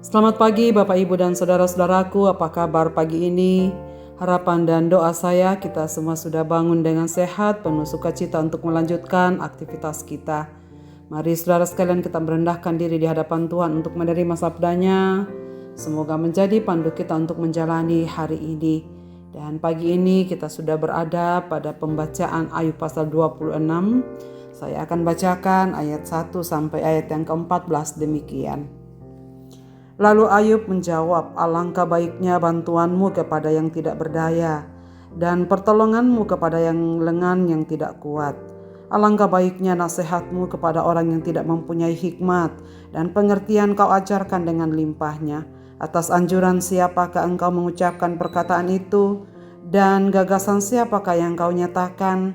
Selamat pagi Bapak Ibu dan saudara-saudaraku, apa kabar pagi ini? Harapan dan doa saya kita semua sudah bangun dengan sehat, penuh sukacita untuk melanjutkan aktivitas kita. Mari saudara sekalian kita merendahkan diri di hadapan Tuhan untuk menerima sabdanya. Semoga menjadi pandu kita untuk menjalani hari ini. Dan pagi ini kita sudah berada pada pembacaan Ayub pasal 26. Saya akan bacakan ayat 1 sampai ayat yang ke-14 demikian. Lalu Ayub menjawab, alangkah baiknya bantuanmu kepada yang tidak berdaya, dan pertolonganmu kepada yang lengan yang tidak kuat. Alangkah baiknya nasihatmu kepada orang yang tidak mempunyai hikmat, dan pengertian kau ajarkan dengan limpahnya. Atas anjuran siapakah engkau mengucapkan perkataan itu, dan gagasan siapakah yang kau nyatakan?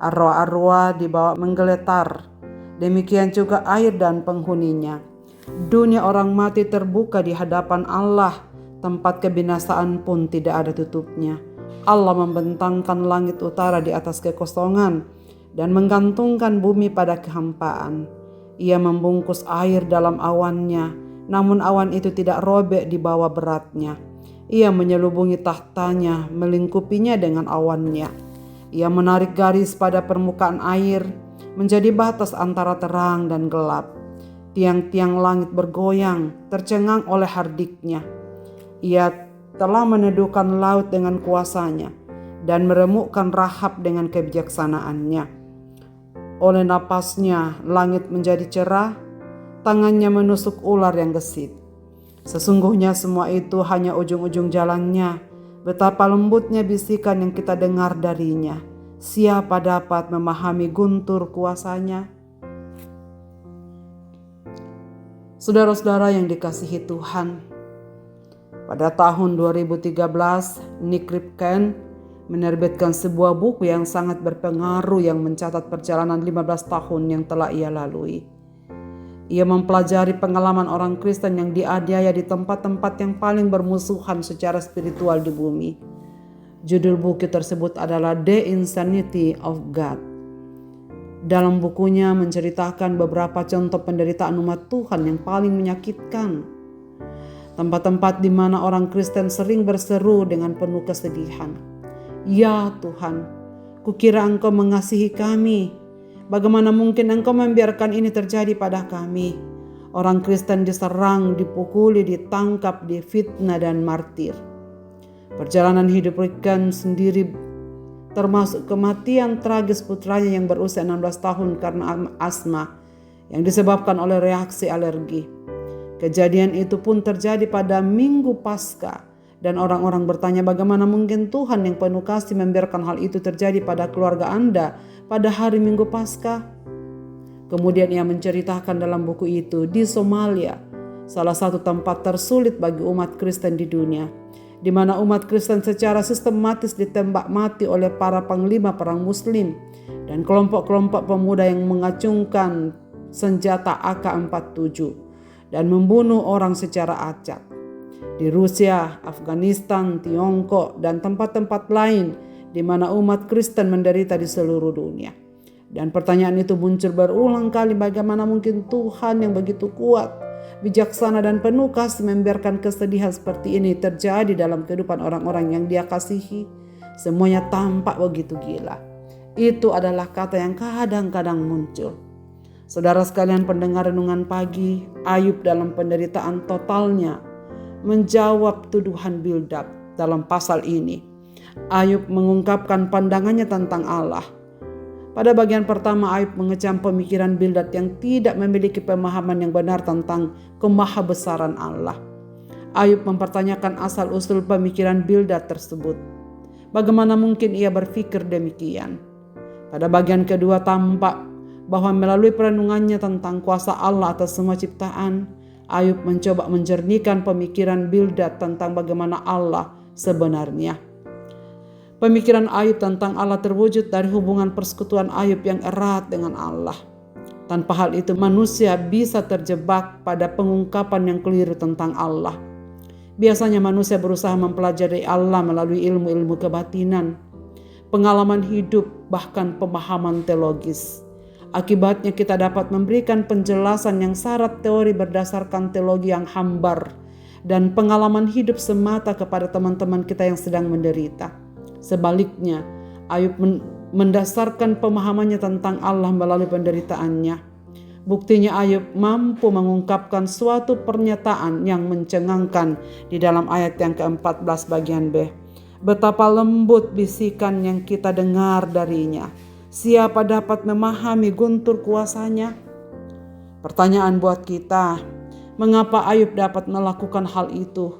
Arwah-arwah dibawa menggeletar, demikian juga air dan penghuninya. Dunia orang mati terbuka di hadapan Allah, tempat kebinasaan pun tidak ada tutupnya. Allah membentangkan langit utara di atas kekosongan dan menggantungkan bumi pada kehampaan. Ia membungkus air dalam awannya, namun awan itu tidak robek di bawah beratnya. Ia menyelubungi tahtanya, melingkupinya dengan awannya. Ia menarik garis pada permukaan air, menjadi batas antara terang dan gelap. Tiang-tiang langit bergoyang, tercengang oleh hardiknya. Ia telah meneduhkan laut dengan kuasanya dan meremukkan Rahab dengan kebijaksanaannya. Oleh napasnya langit menjadi cerah, tangannya menusuk ular yang gesit. Sesungguhnya semua itu hanya ujung-ujung jalannya. Betapa lembutnya bisikan yang kita dengar darinya. Siapa dapat memahami guntur kuasanya? Saudara-saudara yang dikasihi Tuhan, pada tahun 2013 Nick Ripken menerbitkan sebuah buku yang sangat berpengaruh yang mencatat perjalanan 15 tahun yang telah ia lalui. Ia mempelajari pengalaman orang Kristen yang dianiaya di tempat-tempat yang paling bermusuhan secara spiritual di bumi. Judul buku tersebut adalah The Insanity of God. Dalam bukunya menceritakan beberapa contoh penderitaan umat Tuhan yang paling menyakitkan. Tempat-tempat di mana orang Kristen sering berseru dengan penuh kesedihan. Ya Tuhan, kukira Engkau mengasihi kami. Bagaimana mungkin Engkau membiarkan ini terjadi pada kami? Orang Kristen diserang, dipukuli, ditangkap, difitnah dan martir. Perjalanan hidup Ripken sendiri termasuk kematian tragis putranya yang berusia 16 tahun karena asma yang disebabkan oleh reaksi alergi. Kejadian itu pun terjadi pada Minggu Paskah dan orang-orang bertanya bagaimana mungkin Tuhan yang penuh kasih membiarkan hal itu terjadi pada keluarga Anda pada hari Minggu Paskah. Kemudian ia menceritakan dalam buku itu di Somalia, salah satu tempat tersulit bagi umat Kristen di dunia, di mana umat Kristen secara sistematis ditembak mati oleh para panglima perang Muslim dan kelompok-kelompok pemuda yang mengacungkan senjata AK-47 dan membunuh orang secara acak. Di Rusia, Afghanistan, Tiongkok, dan tempat-tempat lain di mana umat Kristen menderita di seluruh dunia. Dan pertanyaan itu muncul berulang kali, bagaimana mungkin Tuhan yang begitu kuat, bijaksana dan penuh kasih membiarkan kesedihan seperti ini terjadi dalam kehidupan orang-orang yang Dia kasihi. Semuanya tampak begitu gila. Itu adalah kata yang kadang-kadang muncul. Saudara sekalian pendengar renungan pagi, Ayub dalam penderitaan totalnya menjawab tuduhan Bildad dalam pasal ini. Ayub mengungkapkan pandangannya tentang Allah. Pada bagian pertama, Ayub mengecam pemikiran Bildad yang tidak memiliki pemahaman yang benar tentang kemahabesaran Allah. Ayub mempertanyakan asal-usul pemikiran Bildad tersebut. Bagaimana mungkin ia berpikir demikian? Pada bagian kedua tampak bahwa melalui perenungannya tentang kuasa Allah atas semua ciptaan, Ayub mencoba menjernihkan pemikiran Bildad tentang bagaimana Allah sebenarnya. Pemikiran Ayub tentang Allah terwujud dari hubungan persekutuan Ayub yang erat dengan Allah. Tanpa hal itu manusia bisa terjebak pada pengungkapan yang keliru tentang Allah. Biasanya manusia berusaha mempelajari Allah melalui ilmu-ilmu kebatinan, pengalaman hidup, bahkan pemahaman teologis. Akibatnya kita dapat memberikan penjelasan yang syarat teori berdasarkan teologi yang hambar dan pengalaman hidup semata kepada teman-teman kita yang sedang menderita. Sebaliknya, Ayub mendasarkan pemahamannya tentang Allah melalui penderitaannya. Buktinya Ayub mampu mengungkapkan suatu pernyataan yang mencengangkan di dalam ayat yang ke-14 bagian B. Betapa lembut bisikan yang kita dengar darinya. Siapa dapat memahami guntur kuasanya? Pertanyaan buat kita, mengapa Ayub dapat melakukan hal itu?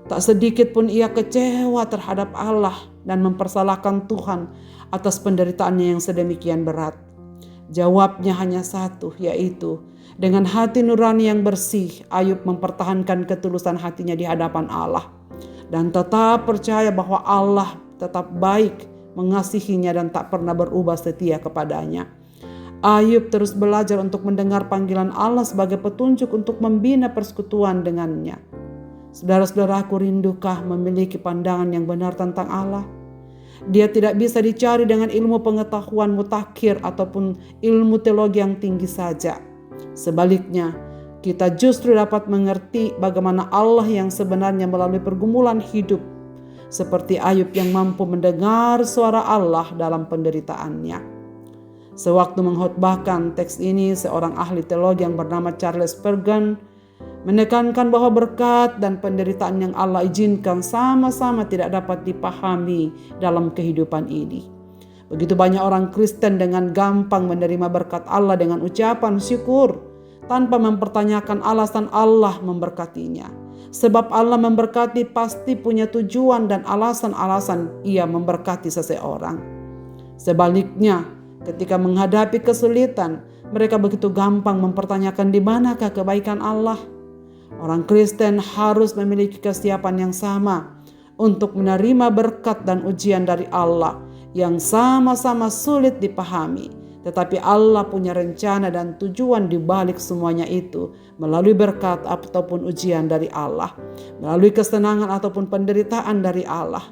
Tak sedikit pun ia kecewa terhadap Allah dan mempersalahkan Tuhan atas penderitaannya yang sedemikian berat. Jawabnya hanya satu, yaitu dengan hati nurani yang bersih, Ayub mempertahankan ketulusan hatinya di hadapan Allah dan tetap percaya bahwa Allah tetap baik, mengasihinya dan tak pernah berubah setia kepadanya. Ayub terus belajar untuk mendengar panggilan Allah sebagai petunjuk untuk membina persekutuan dengannya. Saudara-saudaraku, rindukah memiliki pandangan yang benar tentang Allah? Dia tidak bisa dicari dengan ilmu pengetahuan mutakhir ataupun ilmu teologi yang tinggi saja. Sebaliknya, kita justru dapat mengerti bagaimana Allah yang sebenarnya melalui pergumulan hidup, seperti Ayub yang mampu mendengar suara Allah dalam penderitaannya. Sewaktu mengkhotbahkan teks ini, seorang ahli teologi yang bernama Charles Spurgeon menekankan bahwa berkat dan penderitaan yang Allah izinkan sama-sama tidak dapat dipahami dalam kehidupan ini. Begitu banyak orang Kristen dengan gampang menerima berkat Allah dengan ucapan syukur tanpa mempertanyakan alasan Allah memberkatinya. Sebab Allah memberkati pasti punya tujuan dan alasan-alasan Ia memberkati seseorang. Sebaliknya, ketika menghadapi kesulitan, mereka begitu gampang mempertanyakan di manakah kebaikan Allah. Orang Kristen harus memiliki kesiapan yang sama untuk menerima berkat dan ujian dari Allah yang sama-sama sulit dipahami. Tetapi Allah punya rencana dan tujuan di balik semuanya itu melalui berkat ataupun ujian dari Allah, melalui kesenangan ataupun penderitaan dari Allah.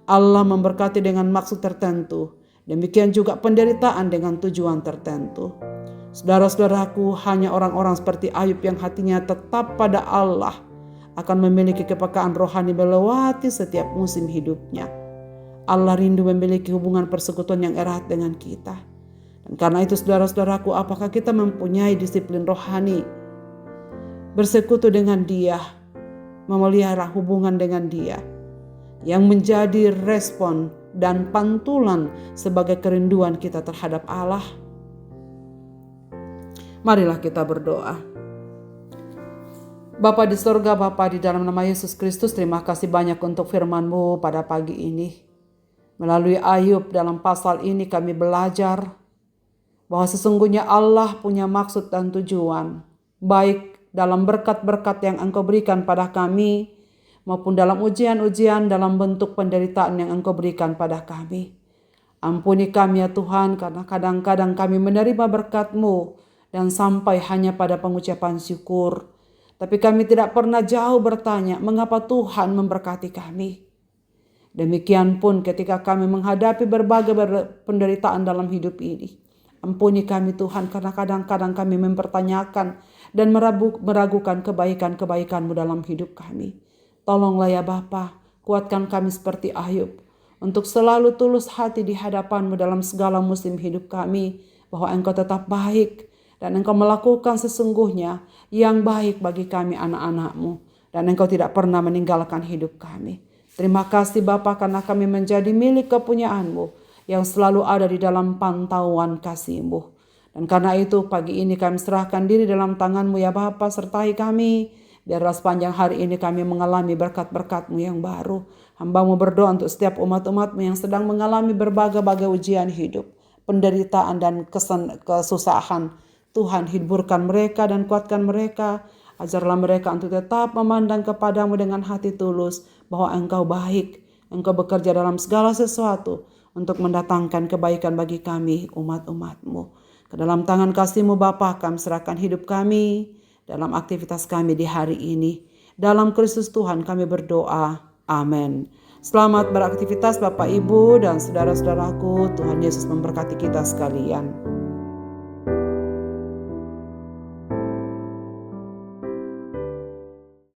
Allah memberkati dengan maksud tertentu, demikian juga penderitaan dengan tujuan tertentu. Saudara-saudaraku, hanya orang-orang seperti Ayub yang hatinya tetap pada Allah akan memiliki kepekaan rohani melewati setiap musim hidupnya. Allah rindu memiliki hubungan persekutuan yang erat dengan kita. Dan karena itu saudara-saudaraku, apakah kita mempunyai disiplin rohani bersekutu dengan Dia, memelihara hubungan dengan Dia yang menjadi respon dan pantulan sebagai kerinduan kita terhadap Allah? Marilah kita berdoa. Bapa di sorga, Bapa di dalam nama Yesus Kristus, terima kasih banyak untuk firman-Mu pada pagi ini. Melalui Ayub dalam pasal ini kami belajar bahwa sesungguhnya Allah punya maksud dan tujuan, baik dalam berkat-berkat yang Engkau berikan pada kami, maupun dalam ujian-ujian dalam bentuk penderitaan yang Engkau berikan pada kami. Ampuni kami ya Tuhan, karena kadang-kadang kami menerima berkat-Mu dan sampai hanya pada pengucapan syukur. Tapi kami tidak pernah jauh bertanya, mengapa Tuhan memberkati kami? Demikian pun ketika kami menghadapi berbagai penderitaan dalam hidup ini. Ampuni kami Tuhan, karena kadang-kadang kami mempertanyakan dan meragukan kebaikan-kebaikan-Mu dalam hidup kami. Tolonglah ya Bapa, kuatkan kami seperti Ayub untuk selalu tulus hati di hadapan-Mu dalam segala musim hidup kami, bahwa Engkau tetap baik dan Engkau melakukan sesungguhnya yang baik bagi kami anak-anak-Mu, dan Engkau tidak pernah meninggalkan hidup kami. Terima kasih Bapa, karena kami menjadi milik kepunyaan-Mu yang selalu ada di dalam pantauan kasih-Mu. Dan karena itu pagi ini kami serahkan diri dalam tangan-Mu ya Bapa, sertai kami. Biarlah sepanjang hari ini kami mengalami berkat-berkat-Mu yang baru. Hamba-Mu berdoa untuk setiap umat-umat-Mu yang sedang mengalami berbagai-bagai ujian hidup, penderitaan dan kesusahan. Tuhan, hiburkan mereka dan kuatkan mereka. Ajarlah mereka untuk tetap memandang kepada-Mu dengan hati tulus, bahwa Engkau baik. Engkau bekerja dalam segala sesuatu untuk mendatangkan kebaikan bagi kami umat-umat-Mu. Ke dalam tangan kasih-Mu Bapa, kami serahkan hidup kami dalam aktivitas kami di hari ini. Dalam Kristus Tuhan kami berdoa. Amin. Selamat beraktivitas Bapak Ibu dan saudara-saudaraku. Tuhan Yesus memberkati kita sekalian.